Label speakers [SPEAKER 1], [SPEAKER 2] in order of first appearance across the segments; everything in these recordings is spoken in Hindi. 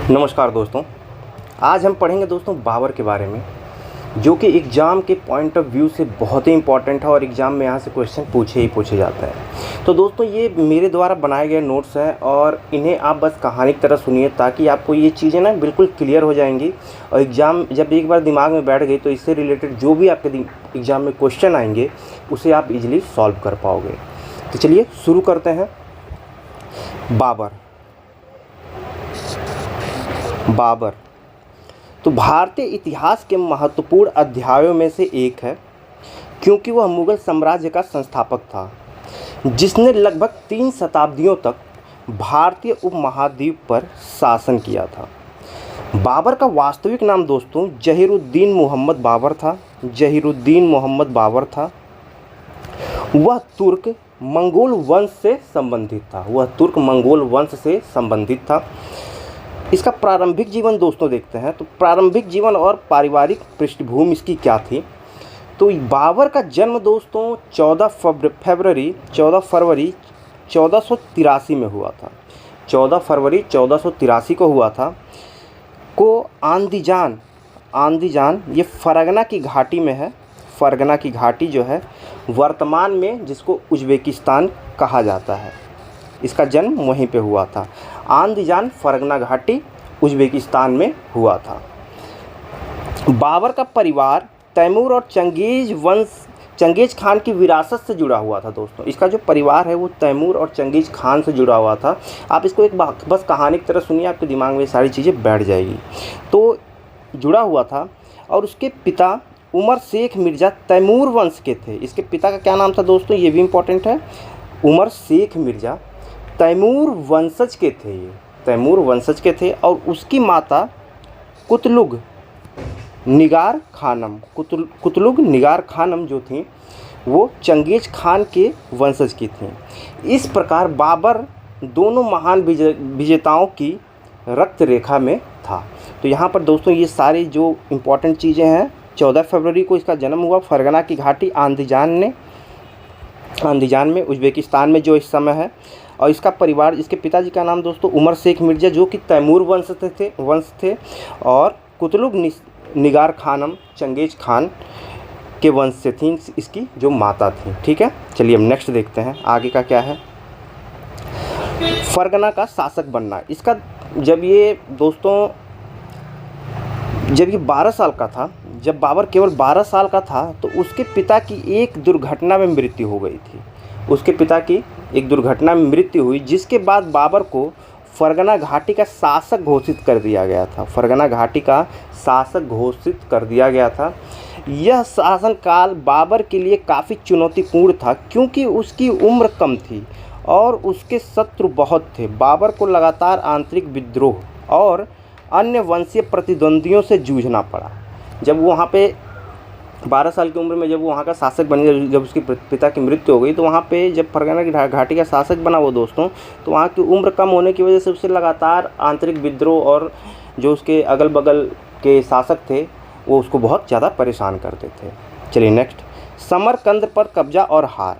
[SPEAKER 1] नमस्कार दोस्तों। आज हम पढ़ेंगे दोस्तों बाबर के बारे में, जो कि एग्ज़ाम के पॉइंट ऑफ व्यू से बहुत ही इंपॉर्टेंट है और एग्ज़ाम में यहाँ से क्वेश्चन पूछे जाते हैं। तो दोस्तों ये मेरे द्वारा बनाए गए नोट्स हैं और इन्हें आप बस कहानी की तरह सुनिए ताकि आपको ये चीज़ें ना बिल्कुल क्लियर हो जाएंगी और एग्ज़ाम जब एक बार दिमाग में बैठ गई तो इससे रिलेटेड जो भी आपके एग्ज़ाम में क्वेश्चन आएंगे उसे आप इजीली सॉल्व कर पाओगे। तो चलिए शुरू करते हैं। बाबर तो भारतीय इतिहास के महत्वपूर्ण अध्यायों में से एक है, क्योंकि वह मुगल साम्राज्य का संस्थापक था जिसने लगभग 3 शताब्दियों तक भारतीय उपमहाद्वीप पर शासन किया था। बाबर का वास्तविक नाम दोस्तों जहीरुद्दीन मोहम्मद बाबर था। वह तुर्क मंगोल वंश से संबंधित था। इसका प्रारंभिक जीवन दोस्तों देखते हैं। तो प्रारंभिक जीवन और पारिवारिक पृष्ठभूमि इसकी क्या थी। तो बाबर का जन्म दोस्तों 14 फरवरी 1483 में हुआ था। 14 फरवरी 1483 को हुआ था। आंदीजान ये फरगना की घाटी में है। फरगना की घाटी जो है वर्तमान में जिसको उज़्बेकिस्तान कहा जाता है, इसका जन्म वहीं पे हुआ था। आंदीजान फरगना घाटी उज़्बेकिस्तान में हुआ था। बाबर का परिवार तैमूर और चंगेज़ खान की विरासत से जुड़ा हुआ था दोस्तों। इसका जो परिवार है वो तैमूर और चंगेज़ खान से जुड़ा हुआ था। आप इसको एक बस कहानी की तरह सुनिए, आपके दिमाग में ये सारी चीज़ें बैठ जाएगी। तो जुड़ा हुआ था और उसके पिता उमर शेख मिर्ज़ा तैमूर वंश के थे। इसके पिता का क्या नाम था दोस्तों, ये भी इम्पोर्टेंट है। उमर शेख मिर्ज़ा तैमूर वंशज के थे और उसकी माता कुतलुग निगार खानम जो थी वो चंगेज़ खान के वंशज की थी। इस प्रकार बाबर दोनों महान विजेताओं की रक्त रेखा में था। तो यहाँ पर दोस्तों ये सारी जो इम्पोर्टेंट चीज़ें हैं। 14 फरवरी को इसका जन्म हुआ फरगना की घाटी आंदीजान में उज़्बेकिस्तान में जो इस समय है। और इसका परिवार, इसके पिताजी का नाम दोस्तों उमर शेख मिर्ज़ा जो कि तैमूर वंश थे और कुतलुग निगार खानम चंगेज़ खान के वंश से थी इसकी जो माता थी। ठीक है, चलिए हम नेक्स्ट देखते हैं आगे का क्या है। फरगना का शासक बनना। इसका जब ये 12 साल का था, जब बाबर केवल 12 साल का था तो उसके पिता की एक दुर्घटना में मृत्यु हो गई थी। उसके पिता की एक दुर्घटना में मृत्यु हुई, जिसके बाद बाबर को फरगना घाटी का शासक घोषित कर दिया गया था। यह शासनकाल बाबर के लिए काफ़ी चुनौतीपूर्ण था, क्योंकि उसकी उम्र कम थी और उसके शत्रु बहुत थे। बाबर को लगातार आंतरिक विद्रोह और अन्य वंशीय प्रतिद्वंदियों से जूझना पड़ा। जब वो वहाँ पे 12 साल की उम्र में जब वो वहाँ का शासक बन गया, जब उसके पिता की मृत्यु हो गई, तो वहाँ पे जब फरगना की घाटी का शासक बना वो दोस्तों, तो वहाँ की उम्र कम होने की वजह से उससे लगातार आंतरिक विद्रोह और जो उसके अगल बगल के शासक थे वो उसको बहुत ज़्यादा परेशान करते थे। चलिए नेक्स्ट, समरकंद पर कब्जा और हार।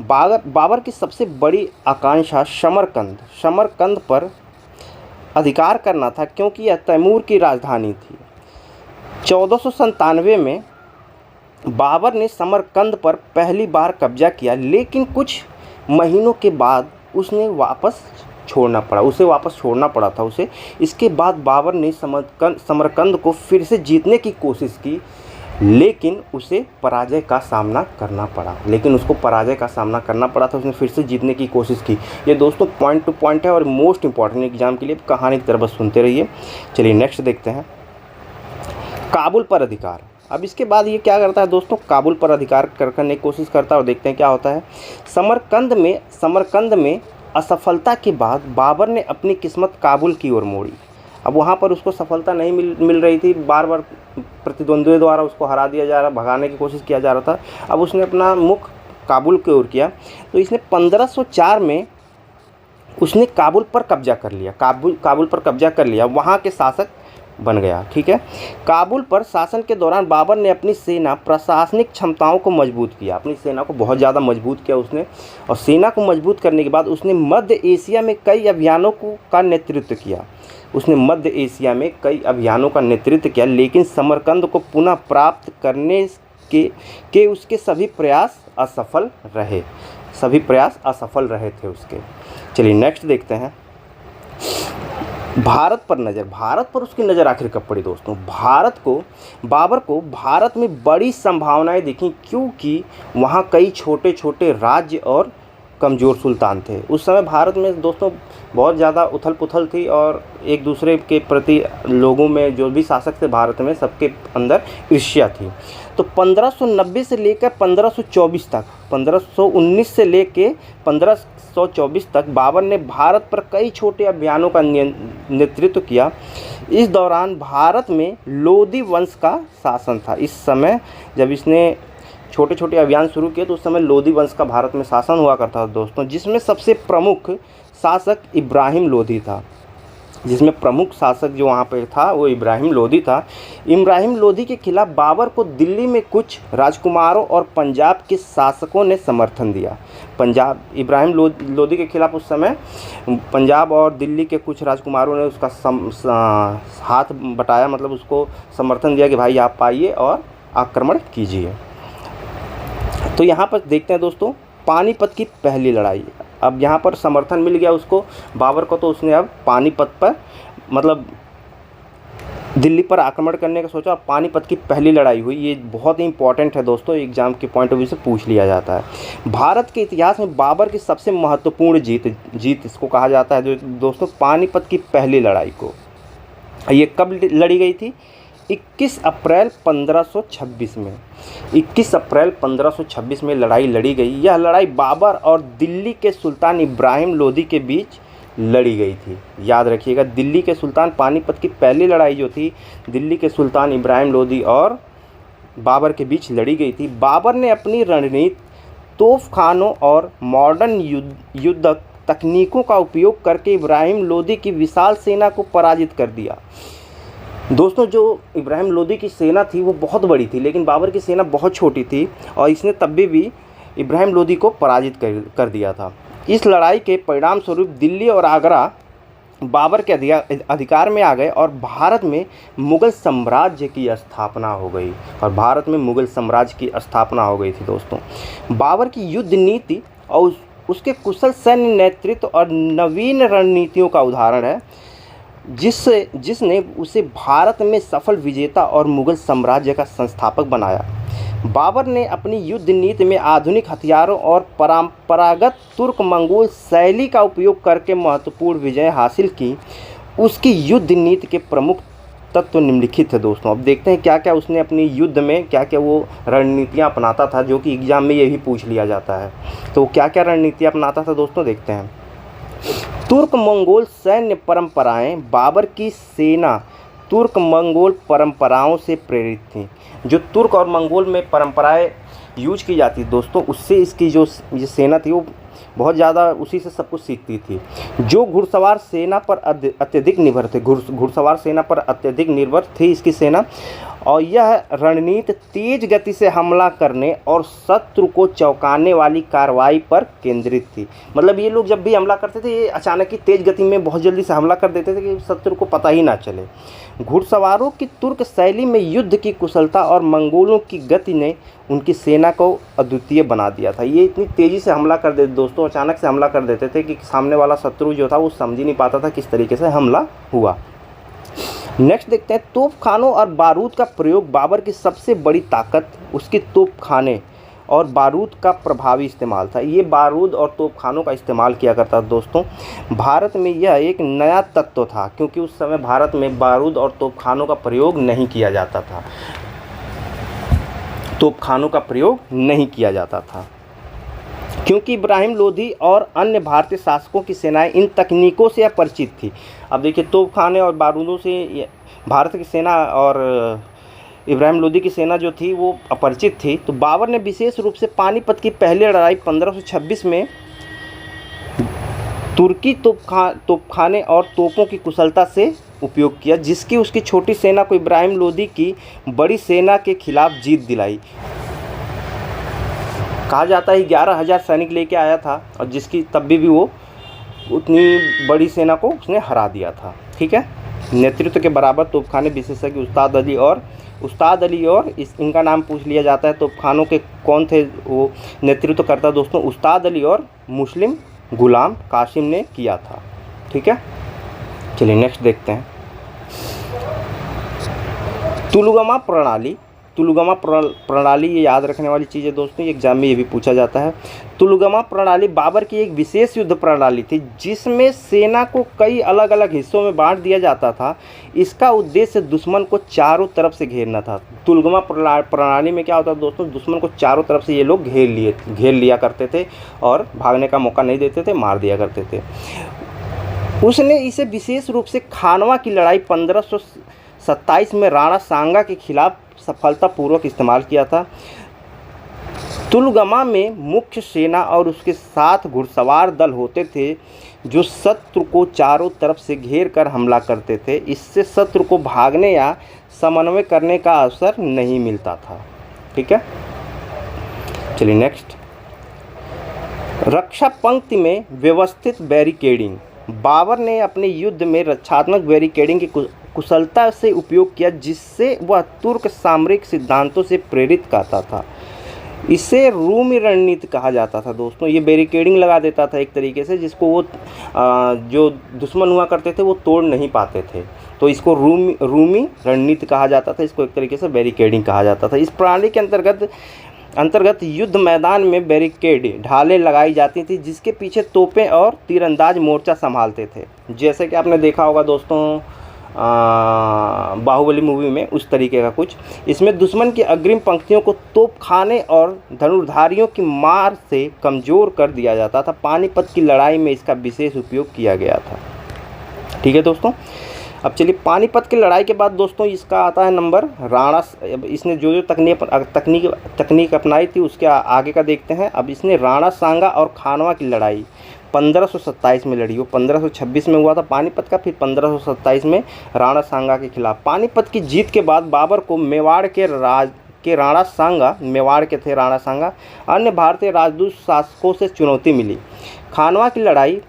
[SPEAKER 1] बाबर की सबसे बड़ी आकांक्षा समरकंद पर अधिकार करना था, क्योंकि यह तैमूर की राजधानी थी। 1497 में बाबर ने समरकंद पर पहली बार कब्जा किया, लेकिन कुछ महीनों के बाद उसे वापस छोड़ना पड़ा था उसे। इसके बाद बाबर ने समरकंद को फिर से जीतने की कोशिश की, लेकिन उसे पराजय का सामना करना पड़ा था। उसने फिर से जीतने की कोशिश की। ये दोस्तों पॉइंट टू पॉइंट है और मोस्ट इंपॉर्टेंट एग्जाम के लिए कहानी की तरह बस सुनते रहिए। चलिए नेक्स्ट देखते हैं, काबुल पर अधिकार। अब इसके बाद ये क्या करता है दोस्तों, काबुल पर अधिकार करने की कोशिश करता है और देखते हैं क्या होता है। समरकंद में असफलता के बाद बाबर ने अपनी किस्मत काबुल की ओर मोड़ी। अब वहाँ पर उसको सफलता नहीं मिल रही थी, बार बार प्रतिद्वंदियों द्वारा उसको हरा दिया जा रहा, भगाने की कोशिश किया जा रहा था। अब उसने अपना मुख काबुल की ओर किया, तो इसने 1504 में उसने काबुल पर कब्जा कर लिया। वहाँ के शासक बन गया। ठीक है। काबुल पर शासन के दौरान बाबर ने अपनी सेना प्रशासनिक क्षमताओं को मजबूत किया, अपनी सेना को बहुत ज़्यादा मजबूत किया उसने, और सेना को मजबूत करने के बाद उसने मध्य एशिया में कई अभियानों का नेतृत्व किया। उसने मध्य एशिया में कई अभियानों का नेतृत्व किया, लेकिन समरकंद को पुनः प्राप्त करने के उसके सभी प्रयास असफल रहे। सभी प्रयास असफल रहे थे उसके। चलिए नेक्स्ट देखते हैं। भारत पर नज़र, भारत पर उसकी नज़र आखिर कब पड़ी दोस्तों? बाबर को भारत में बड़ी संभावनाएं दिखी, क्योंकि वहाँ कई छोटे छोटे राज्य और कमज़ोर सुल्तान थे। उस समय भारत में दोस्तों बहुत ज़्यादा उथल पुथल थी, और एक दूसरे के प्रति लोगों में, जो भी शासक थे भारत में, सबके अंदर ईर्ष्या थी। तो 1590 से लेकर 1524 तक, 1519 से लेकर 1524 तक बाबर ने भारत पर कई छोटे अभियानों का नेतृत्व किया। इस दौरान भारत में लोदी वंश का शासन था। इस समय जब इसने छोटे छोटे अभियान शुरू किए तो उस समय लोदी वंश का भारत में शासन हुआ करता था दोस्तों, जिसमें सबसे प्रमुख शासक इब्राहिम लोदी था। जिसमें प्रमुख शासक जो वहाँ पे था वो इब्राहिम लोदी था। इब्राहिम लोदी के खिलाफ बाबर को दिल्ली में कुछ राजकुमारों और पंजाब के शासकों ने समर्थन दिया। इब्राहिम लोदी के खिलाफ उस समय पंजाब और दिल्ली के कुछ राजकुमारों ने उसका हाथ बटाया, मतलब उसको समर्थन दिया कि भाई आप आइए और आक्रमण कीजिए। तो यहाँ पर देखते हैं दोस्तों पानीपत की पहली लड़ाई। अब यहाँ पर समर्थन मिल गया उसको, बाबर को, तो उसने अब पानीपत पर, मतलब दिल्ली पर आक्रमण करने का सोचा। पानीपत की पहली लड़ाई हुई। ये बहुत ही इंपॉर्टेंट है दोस्तों, एग्जाम के पॉइंट ऑफ व्यू से पूछ लिया जाता है। भारत के इतिहास में बाबर की सबसे महत्वपूर्ण जीत इसको कहा जाता है दोस्तों, पानीपत की पहली लड़ाई को। ये कब लड़ी गई थी? 21 अप्रैल 1526 में। 21 अप्रैल 1526 में लड़ाई लड़ी गई। यह लड़ाई बाबर और दिल्ली के सुल्तान इब्राहिम लोदी के बीच लड़ी गई थी। याद रखिएगा, दिल्ली के सुल्तान, पानीपत की पहली लड़ाई जो थी दिल्ली के सुल्तान इब्राहिम लोदी और बाबर के बीच लड़ी गई थी। बाबर ने अपनी रणनीति, तोपखानों और मॉडर्न युद्ध तकनीकों का उपयोग करके इब्राहिम लोदी की विशाल सेना को पराजित कर दिया। दोस्तों जो इब्राहिम लोदी की सेना थी वो बहुत बड़ी थी, लेकिन बाबर की सेना बहुत छोटी थी, और इसने तब भी इब्राहिम लोदी को पराजित कर दिया था। इस लड़ाई के परिणाम स्वरूप दिल्ली और आगरा बाबर के अधिकार में आ गए और भारत में मुग़ल साम्राज्य की स्थापना हो गई। थी दोस्तों। बाबर की युद्ध नीति और उसके कुशल सैन्य नेतृत्व और नवीन रणनीतियों का उदाहरण है, जिसने उसे भारत में सफल विजेता और मुग़ल साम्राज्य का संस्थापक बनाया। बाबर ने अपनी युद्ध नीति में आधुनिक हथियारों और परंपरागत तुर्क मंगोल शैली का उपयोग करके महत्वपूर्ण विजय हासिल की। उसकी युद्ध नीति के प्रमुख तत्व निम्नलिखित है दोस्तों। अब देखते हैं क्या क्या उसने अपनी युद्ध में क्या क्या वो रणनीतियाँ अपनाता था, जो कि एग्जाम में यही पूछ लिया जाता है। तो क्या क्या रणनीतियाँ अपनाता था दोस्तों, देखते हैं। तुर्क मंगोल सैन्य परंपराएं। बाबर की सेना तुर्क मंगोल परंपराओं से प्रेरित थी। जो तुर्क और मंगोल में परंपराएं यूज की जाती दोस्तों, उससे इसकी जो ये सेना थी वो बहुत ज़्यादा उसी से सब कुछ सीखती थी। जो घुड़सवार सेना पर अत्यधिक निर्भर थे, घुड़सवार सेना पर अत्यधिक निर्भर थी इसकी सेना, और यह रणनीति तेज गति से हमला करने और शत्रु को चौंकाने वाली कार्रवाई पर केंद्रित थी। मतलब ये लोग जब भी हमला करते थे, ये अचानक ही तेज गति में बहुत जल्दी से हमला कर देते थे कि शत्रु को पता ही ना चले। घुड़सवारों की तुर्क शैली में युद्ध की कुशलता और मंगोलों की गति ने उनकी सेना को अद्वितीय बना दिया था। ये इतनी तेज़ी से हमला कर देते दोस्तों, अचानक से हमला कर देते थे कि सामने वाला शत्रु जो था वो समझ ही नहीं पाता था किस तरीके से हमला हुआ। नेक्स्ट देखते हैं तोपखानों और बारूद का प्रयोग। बाबर की सबसे बड़ी ताकत उसकी तोपखाने और बारूद का प्रभावी इस्तेमाल था। ये बारूद और तोपखानों का इस्तेमाल किया करता था दोस्तों। भारत में यह एक नया तत्व था, क्योंकि उस समय भारत में बारूद और तोपखानों का प्रयोग नहीं किया जाता था। तोपखानों का प्रयोग नहीं किया जाता था क्योंकि इब्राहिम लोदी और अन्य भारतीय शासकों की सेनाएं इन तकनीकों से अपरिचित थी। अब देखिए, तोपखाने और बारूदों से भारत की सेना और इब्राहिम लोदी की सेना जो थी वो अपरिचित थी। तो बाबर ने विशेष रूप से पानीपत की पहली लड़ाई 1526 में तुर्की तोपखाने और तोपों की कुशलता से उपयोग किया, जिसकी उसकी छोटी सेना को इब्राहिम लोदी की बड़ी सेना के खिलाफ जीत दिलाई। कहा जाता है 11,000 सैनिक लेके आया था और जिसकी तब भी वो उतनी बड़ी सेना को उसने हरा दिया था। ठीक है, नेतृत्व के बराबर तोपखाने विशेषज्ञ उस्ताद अली और इनका नाम पूछ लिया जाता है। तोपखानों के कौन थे वो नेतृत्व करता दोस्तों? उस्ताद अली और मुस्लिम गुलाम कासिम ने किया था। ठीक है, चलिए नेक्स्ट देखते हैं। तुलुगमा प्रणाली ये याद रखने वाली चीज़ है दोस्तों, एग्जाम में ये भी पूछा जाता है। तुलुगमा प्रणाली बाबर की एक विशेष युद्ध प्रणाली थी जिसमें सेना को कई अलग अलग हिस्सों में बांट दिया जाता था। इसका उद्देश्य दुश्मन को चारों तरफ से घेरना था। तुलुगमा प्रणाली में क्या होता था दोस्तों? दुश्मन को चारों तरफ से ये लोग घेर लिया करते थे और भागने का मौका नहीं देते थे, मार दिया करते थे। उसने इसे विशेष रूप से खानवा की लड़ाई 1527 में राणा सांगा के खिलाफ सफलतापूर्वक इस्तेमाल किया था। तुलगमा में मुख्य सेना और उसके साथ घुड़सवार दल होते थे जो शत्रु को चारों तरफ से घेर कर हमला करते थे। इससे शत्रु को भागने या समन्वय करने का अवसर नहीं मिलता था। ठीक है, चलिए नेक्स्ट। रक्षा पंक्ति में व्यवस्थित बैरिकेडिंग। बाबर ने अपने युद्ध में रक्षात्मक बैरिकेडिंग की कुशलता से उपयोग किया, जिससे वह तुर्क सामरिक सिद्धांतों से प्रेरित करता था। इसे रूमी रणनीति कहा जाता था दोस्तों। ये बैरिकेडिंग लगा देता था एक तरीके से, जिसको वो जो दुश्मन हुआ करते थे वो तोड़ नहीं पाते थे, तो इसको रूमी रणनीति कहा जाता था। इसको एक तरीके से बैरिकेडिंग कहा जाता था। इस प्रणाली के अंतर्गत युद्ध मैदान में बैरिकेड ढालें लगाई जाती थी, जिसके पीछे तोपें और तीरंदाज मोर्चा संभालते थे। जैसे कि आपने देखा होगा दोस्तों बाहुबली मूवी में, उस तरीके का कुछ। इसमें दुश्मन की अग्रिम पंक्तियों को तोपखाने और धनुर्धारियों की मार से कमज़ोर कर दिया जाता था। पानीपत की लड़ाई में इसका विशेष उपयोग किया गया था। ठीक है दोस्तों, अब चलिए पानीपत की लड़ाई के बाद दोस्तों इसका आता है नंबर राणा। इसने जो तकनीक अपनाई थी उसके आगे का देखते हैं। अब इसने राणा सांगा और खानवा की लड़ाई 1527 में लड़ी। वो 1526 में हुआ था पानीपत का, फिर 1527 में राणा सांगा के खिलाफ। पानीपत की जीत के बाद बाबर को मेवाड़ के राणा सांगा, मेवाड़ के थे राणा सांगा, अन्य भारतीय राजदूत शासकों से चुनौती मिली। खानवा की लड़ाई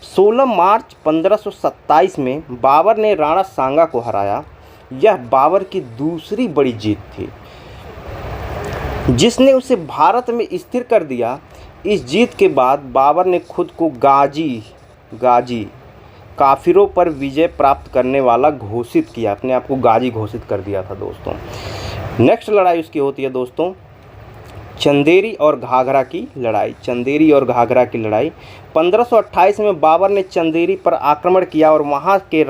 [SPEAKER 1] 16 मार्च 1527 में बाबर ने राणा सांगा को हराया। यह बाबर की दूसरी बड़ी जीत थी जिसने उसे भारत में स्थिर कर दिया। इस जीत के बाद बाबर ने खुद को गाजी काफिरों पर विजय प्राप्त करने वाला घोषित किया, अपने आप को गाजी घोषित कर दिया था दोस्तों। नेक्स्ट लड़ाई उसकी होती है दोस्तों चंदेरी और घाघरा की लड़ाई। 1528 में बाबर ने चंदेरी पर आक्रमण किया और वहां के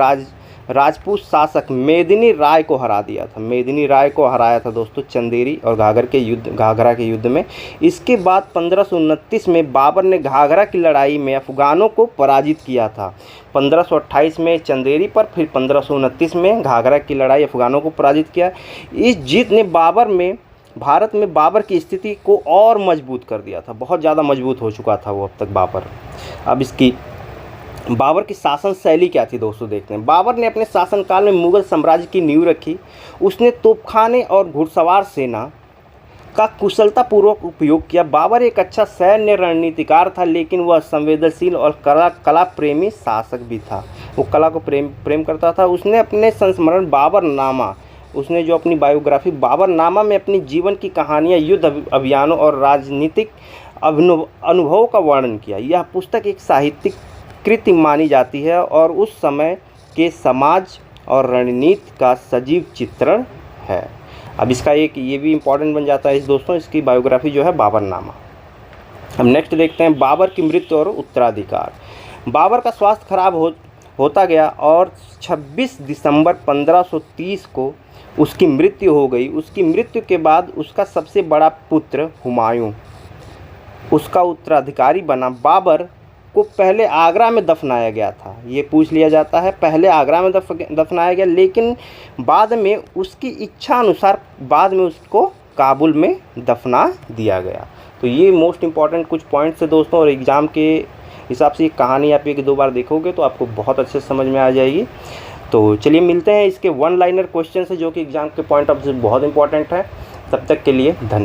[SPEAKER 1] राजपूत शासक मेदिनी राय को हरा दिया था। मेदिनी राय को हराया था दोस्तों चंदेरी और घाघरा के युद्ध में। इसके बाद 1529 में बाबर ने घाघरा की लड़ाई में अफगानों को पराजित किया था। 1528 में चंदेरी पर, फिर 1529 में घाघरा की लड़ाई अफगानों को पराजित किया। इस जीत ने भारत में बाबर की स्थिति को और मजबूत कर दिया था। बहुत ज़्यादा मजबूत हो चुका था वो अब तक बाबर। अब बाबर की शासन शैली क्या थी दोस्तों देखते हैं। बाबर ने अपने शासनकाल में मुगल साम्राज्य की नींव रखी। उसने तोपखाने और घुड़सवार सेना का कुशलतापूर्वक उपयोग किया। बाबर एक अच्छा सैन्य रणनीतिकार था, लेकिन वह संवेदनशील और कला प्रेमी शासक भी था। वो कला को प्रेम करता था। उसने अपने संस्मरण बाबरनामा, उसने जो अपनी बायोग्राफी बाबरनामा में अपनी जीवन की कहानियाँ, युद्ध अभियानों और राजनीतिक अनुभवों का वर्णन किया। यह पुस्तक एक साहित्यिक कृति मानी जाती है और उस समय के समाज और रणनीति का सजीव चित्रण है। अब इसका एक ये भी इम्पोर्टेंट बन जाता है इस दोस्तों, इसकी बायोग्राफी जो है बाबरनामा। हम नेक्स्ट देखते हैं बाबर की मृत्यु और उत्तराधिकार। बाबर का स्वास्थ्य खराब होता गया और 26 दिसंबर 1530 को उसकी मृत्यु हो गई। उसकी मृत्यु के बाद उसका सबसे बड़ा पुत्र हुमायूं उसका उत्तराधिकारी बना। बाबर को पहले आगरा में दफनाया गया था, ये पूछ लिया जाता है। पहले आगरा में दफनाया गया, लेकिन बाद में उसकी इच्छा अनुसार बाद में उसको काबुल में दफना दिया गया। तो ये मोस्ट इम्पॉर्टेंट कुछ पॉइंट्स है दोस्तों, और एग्ज़ाम के हिसाब से ये कहानी आप एक दो बार देखोगे तो आपको बहुत अच्छे से समझ में आ जाएगी। तो चलिए मिलते हैं इसके वन लाइनर क्वेश्चन से, जो कि एग्ज़ाम के पॉइंट ऑफ व्यू बहुत इंपॉर्टेंट है। तब तक के लिए धन्यवाद।